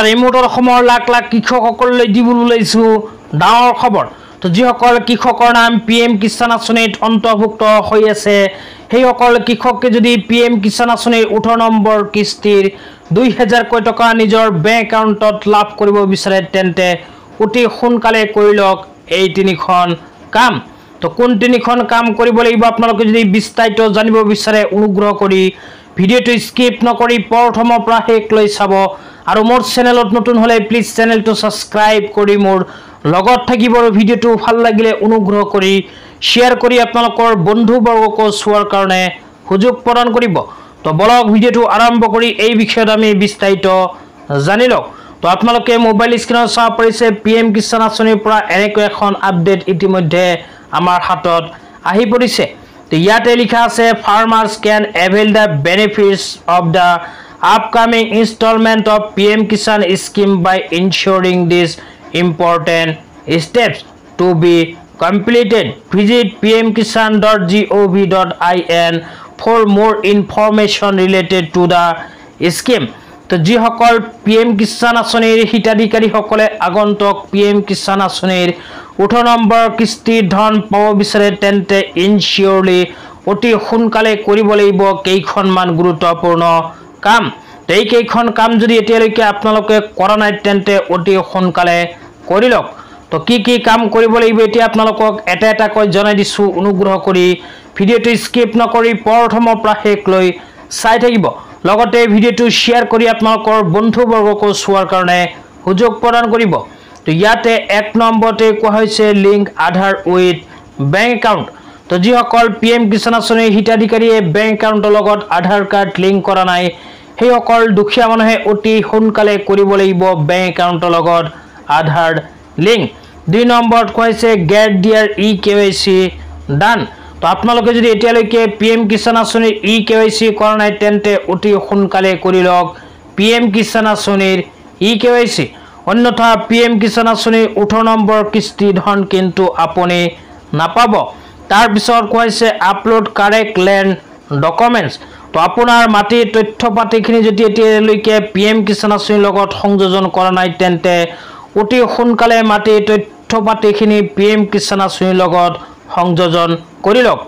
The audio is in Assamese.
ৰিমোটৰ অসমৰ লাখ লাখ কৃষকসকললৈ দিবলৈ ওলাইছো ডাঙৰ খবৰ। তো যিসকল কৃষকৰ নাম PM কিষাণ আঁচনিত অন্তৰ্ভুক্ত হৈ আছে সেইসকল কৃষকে যদি PM কিষাণ আঁচনিৰ 18 নম্বৰ কিস্তিৰ 2000 টকা নিজৰ বেংক একাউণ্টত লাভ কৰিব বিচাৰে তেন্তে অতি সোনকালে কৰি লওক এই তিনিখন কাম। তো কোন তিনিখন কাম কৰিব লাগিব আপোনালোকে যদি বিস্তাৰিত জানিব বিচাৰে অনুগ্ৰহ কৰি ভিডিঅ'টো স্কিপ নকৰি প্ৰথমৰ পৰা শেষলৈ চাব আৰু মোৰ চেনেলত নতুন হলে প্লিজ চেনেলটো সাবস্ক্ৰাইব কৰি মোৰ লগত থাকিব আৰু ভিডিঅ'টো ভাল লাগিলে অনুগ্ৰহ কৰি শেয়াৰ কৰি আপোনালোকৰ বন্ধুবৰ্গক চোৱাৰ কাৰণে সুযোগ প্ৰদান কৰিব। তো বলক ভিডিঅ'টো আৰম্ভ কৰি এই বিষয়ত আমি বিস্তাৰিত জানি লওঁ। তো আপোনালোকে মোবাইল স্ক্ৰীনত চাব পাৰিছে PM কিষাণ আঁচনিৰ পৰা এনেকৈ এখন আপডেট ইতিমধ্যে আমাৰ হাতত আহি পৰিছে। তো ইয়াতে লিখা আছে farmers can avail the benefits of the upcoming installment of PM Kisan scheme by ensuring these important steps to be completed. Visit pmkisan.gov.in for more information related to the scheme. তো যিসকল PM কিষাণ আঁচনিৰ হিতাধিকাৰীসকলে আগন্তুক PM কিষাণ আঁচনিৰ 18 নম্বৰ কিস্তিৰ ধন পাব বিচাৰে তেন্তে ইনচিয়ৰলি অতি সোনকালে কৰিব লাগিব কেইখনমান গুৰুত্বপূৰ্ণ কাম। এই কেইখন কাম যদি এতিয়ালৈকে আপোনালোকে কৰা নাই তেন্তে অতি সোনকালে কৰি লওক। তো কি কি কাম কৰিব লাগিব এতিয়া আপোনালোকক এটা এটাকৈ জনাই দিছো অনুগ্ৰহ কৰি ভিডিঅ'টো স্কিপ নকৰি প্ৰথমৰ পৰা শেষলৈ চাই থাকিব। লগতে ভিডিঅ'টো শেয়াৰ কৰি আপোনালোকৰ বন্ধুবৰ্গক চোৱাৰ কাৰণে সুযোগ প্ৰদান কৰিব। তো ইয়াতে 1 নম্বৰতে কোৱা হৈছে link Aadhaar with bank account. তো যিসকল PM কিষাণ আঁচনিৰ হিতাধিকাৰীয়ে বেংক একাউণ্টৰ লগত আধাৰ কাৰ্ড লিংক কৰা নাই সেইসকল দুখীয়া মানুহে অতি সোনকালে কৰিব লাগিব বেংক একাউণ্টৰ লগত আধাৰ লিংক। 2 নম্বৰত কোৱা হৈছে গেট দিয়াৰ EKYC ডান। তো আপোনালোকে যদি এতিয়ালৈকে PM কিষাণ আঁচনিৰ EKYC কৰা নাই তেন্তে অতি সোনকালে কৰি লওক PM কিষাণ আঁচনিৰ EKYC। অন্যথা PM কিষাণ আঁচনিৰ 18 নম্বৰ কিস্তি ধন কিন্তু আপুনি নাপাব। তাৰ পিছত কোৱা হৈছে আপলোড কাৰেক্ট লেণ্ড ডকুমেণ্টছ। তো আপোনাৰ মাটিৰ তথ্য পাতিখিনি যদি এতিয়ালৈকে PM কিষাণ আঁচনিৰ লগত সংযোজন কৰা নাই তেন্তে অতি সোনকালে মাটিৰ তথ্য পাতিখিনি PM কিষাণ আঁচনিৰ লগত সংযোজন কৰি লওক।